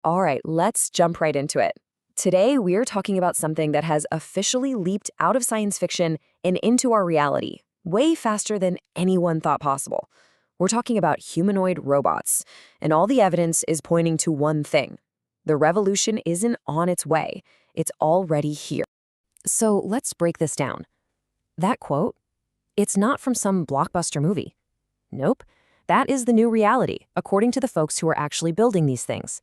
All right, let's jump right into it. Today, we're talking about something that has officially leaped out of science fiction and into our reality, way faster than anyone thought possible. We're talking about humanoid robots, and all the evidence is pointing to one thing. The revolution isn't on its way, it's already here. So let's break this down. That quote, it's not from some blockbuster movie. Nope, that is the new reality, according to the folks who are actually building these things.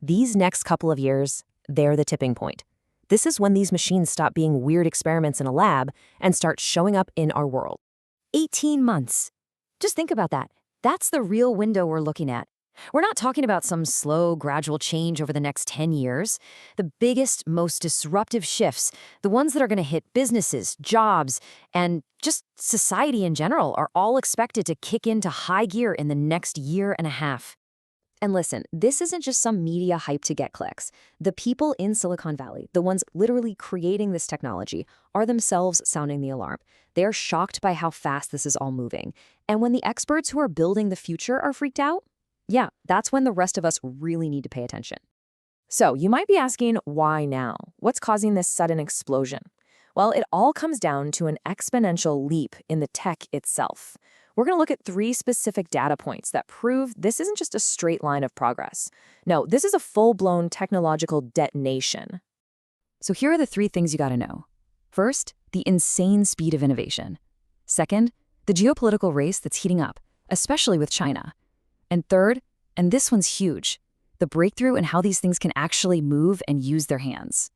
These next couple of years, they're the tipping point. This is when these machines stop being weird experiments in a lab and start showing up in our world. 18 months. Just think about that. That's the real window we're looking at. We're not talking about some slow, gradual change over the next 10 years. The biggest, most disruptive shifts, the ones that are going to hit businesses, jobs, and just society in general, are all expected to kick into high gear in the next year and a half. And listen, this isn't just some media hype to get clicks. The people in Silicon Valley, the ones literally creating this technology, are themselves sounding the alarm. They're shocked by how fast this is all moving. And when the experts who are building the future are freaked out, yeah, that's when the rest of us really need to pay attention. So you might be asking, why now? What's causing this sudden explosion? Well, it all comes down to an exponential leap in the tech itself. We're going to look at 3 specific data points that prove this isn't just a straight line of progress. No, this is a full-blown technological detonation. So here are the 3 things you got to know. First, the insane speed of innovation. Second, the geopolitical race that's heating up, especially with China. And third, and this one's huge, the breakthrough in how these things can actually move and use their hands.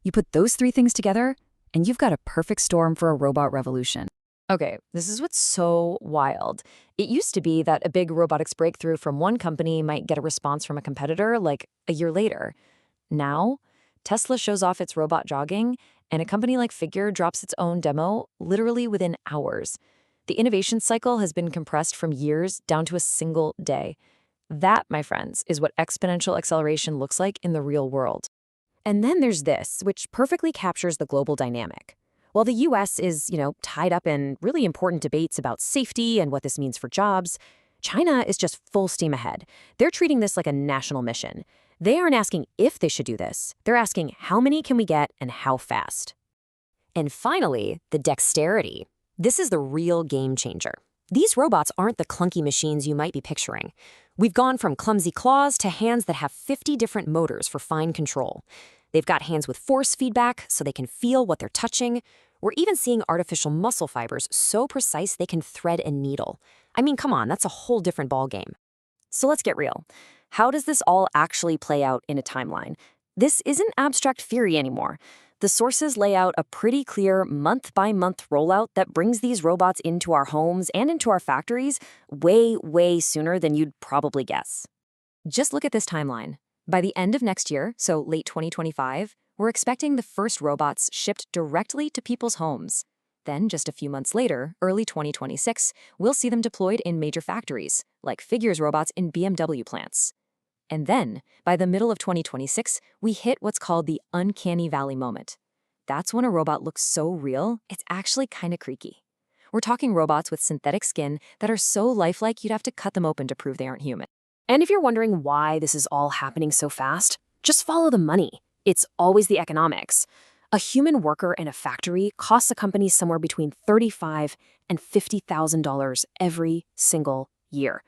You put those 3 things together, and you've got a perfect storm for a robot revolution. Okay, this is what's so wild. It used to be that a big robotics breakthrough from one company might get a response from a competitor like a year later. Now, Tesla shows off its robot jogging, and a company like Figure drops its own demo literally within hours. The innovation cycle has been compressed from years down to a single day. That, my friends, is what exponential acceleration looks like in the real world. And then there's this, which perfectly captures the global dynamic. While the US is, tied up in really important debates about safety and what this means for jobs, China is just full steam ahead. They're treating this like a national mission. They aren't asking if they should do this. They're asking how many can we get and how fast. And finally, the dexterity. This is the real game changer. These robots aren't the clunky machines you might be picturing. We've gone from clumsy claws to hands that have 50 different motors for fine control. They've got hands with force feedback so they can feel what they're touching. We're even seeing artificial muscle fibers so precise they can thread a needle. I mean, come on, that's a whole different ballgame. So let's get real. How does this all actually play out in a timeline? This isn't abstract theory anymore. The sources lay out a pretty clear month-by-month rollout that brings these robots into our homes and into our factories way, way sooner than you'd probably guess. Just look at this timeline. By the end of next year, so late 2025, we're expecting the first robots shipped directly to people's homes. Then, just a few months later, early 2026, we'll see them deployed in major factories, like Figure's robots in BMW plants. And then, by the middle of 2026, we hit what's called the uncanny valley moment. That's when a robot looks so real, it's actually kind of creaky. We're talking robots with synthetic skin that are so lifelike you'd have to cut them open to prove they aren't human. And if you're wondering why this is all happening so fast, just follow the money. It's always the economics. A human worker in a factory costs a company somewhere between $35,000 and $50,000 every single year.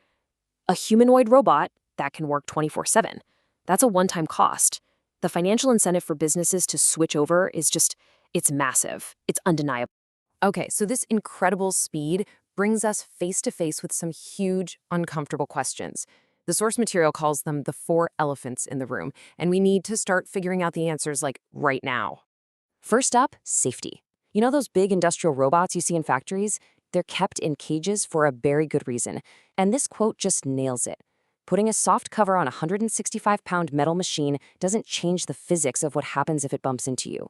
A humanoid robot that can work 24/7. That's a one-time cost. The financial incentive for businesses to switch over is it's massive. It's undeniable. Okay, so this incredible speed brings us face to face with some huge, uncomfortable questions. The source material calls them the 4 elephants in the room, and we need to start figuring out the answers like right now. First up, safety. You know those big industrial robots you see in factories? They're kept in cages for a very good reason, and this quote just nails it. Putting a soft cover on a 165-pound metal machine doesn't change the physics of what happens if it bumps into you.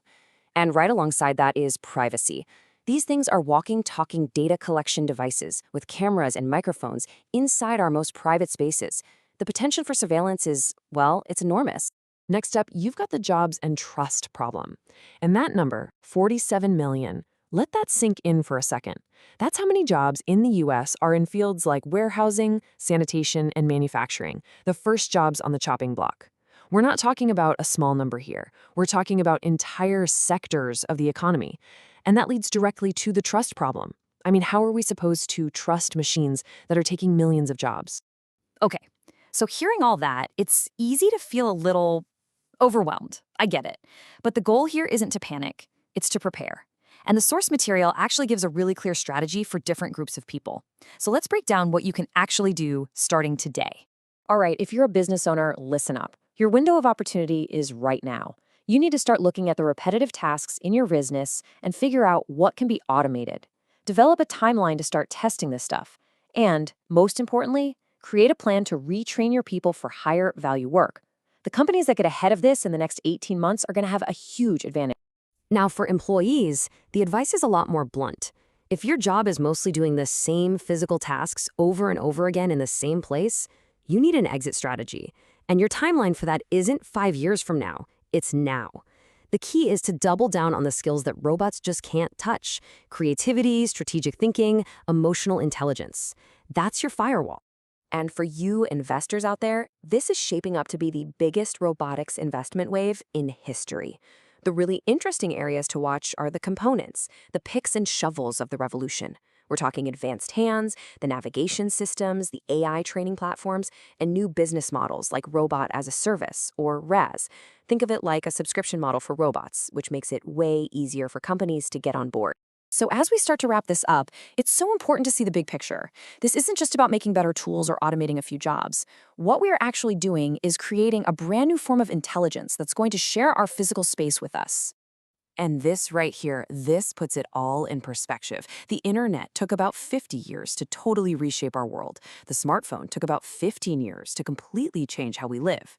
And right alongside that is privacy. These things are walking, talking data collection devices with cameras and microphones inside our most private spaces. The potential for surveillance is, well, it's enormous. Next up, you've got the jobs and trust problem. And that number, 47 million, let that sink in for a second. That's how many jobs in the US are in fields like warehousing, sanitation, and manufacturing, the first jobs on the chopping block. We're not talking about a small number here. We're talking about entire sectors of the economy. And that leads directly to the trust problem. I mean, how are we supposed to trust machines that are taking millions of jobs? Okay, so hearing all that, it's easy to feel a little overwhelmed. I get it. But the goal here isn't to panic, it's to prepare. And the source material actually gives a really clear strategy for different groups of people. So let's break down what you can actually do starting today. All right, if you're a business owner, listen up. Your window of opportunity is right now. You need to start looking at the repetitive tasks in your business and figure out what can be automated. Develop a timeline to start testing this stuff. And, most importantly, create a plan to retrain your people for higher value work. The companies that get ahead of this in the next 18 months are going to have a huge advantage. Now, for employees, the advice is a lot more blunt. If your job is mostly doing the same physical tasks over and over again in the same place, you need an exit strategy. And your timeline for that isn't 5 years from now, it's now. The key is to double down on the skills that robots just can't touch: creativity, strategic thinking, emotional intelligence. That's your firewall. And for you investors out there, this is shaping up to be the biggest robotics investment wave in history. The really interesting areas to watch are the components, the picks and shovels of the revolution. We're talking advanced hands, the navigation systems, the AI training platforms, and new business models like robot as a service, or RaaS. Think of it like a subscription model for robots, which makes it way easier for companies to get on board. So as we start to wrap this up, it's so important to see the big picture. This isn't just about making better tools or automating a few jobs. What we are actually doing is creating a brand new form of intelligence that's going to share our physical space with us. And this right here, this puts it all in perspective. The internet took about 50 years to totally reshape our world. The smartphone took about 15 years to completely change how we live.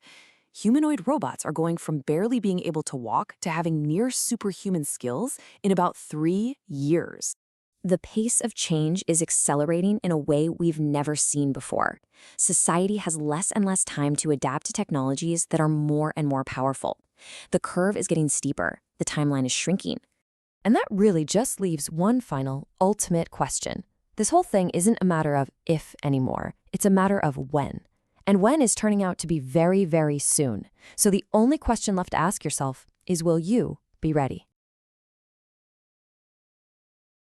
Humanoid robots are going from barely being able to walk to having near superhuman skills in about 3 years. The pace of change is accelerating in a way we've never seen before. Society has less and less time to adapt to technologies that are more and more powerful. The curve is getting steeper, the timeline is shrinking. And that really just leaves one final, ultimate question. This whole thing isn't a matter of if anymore, it's a matter of when. And when is turning out to be very, very soon. So the only question left to ask yourself is, will you be ready?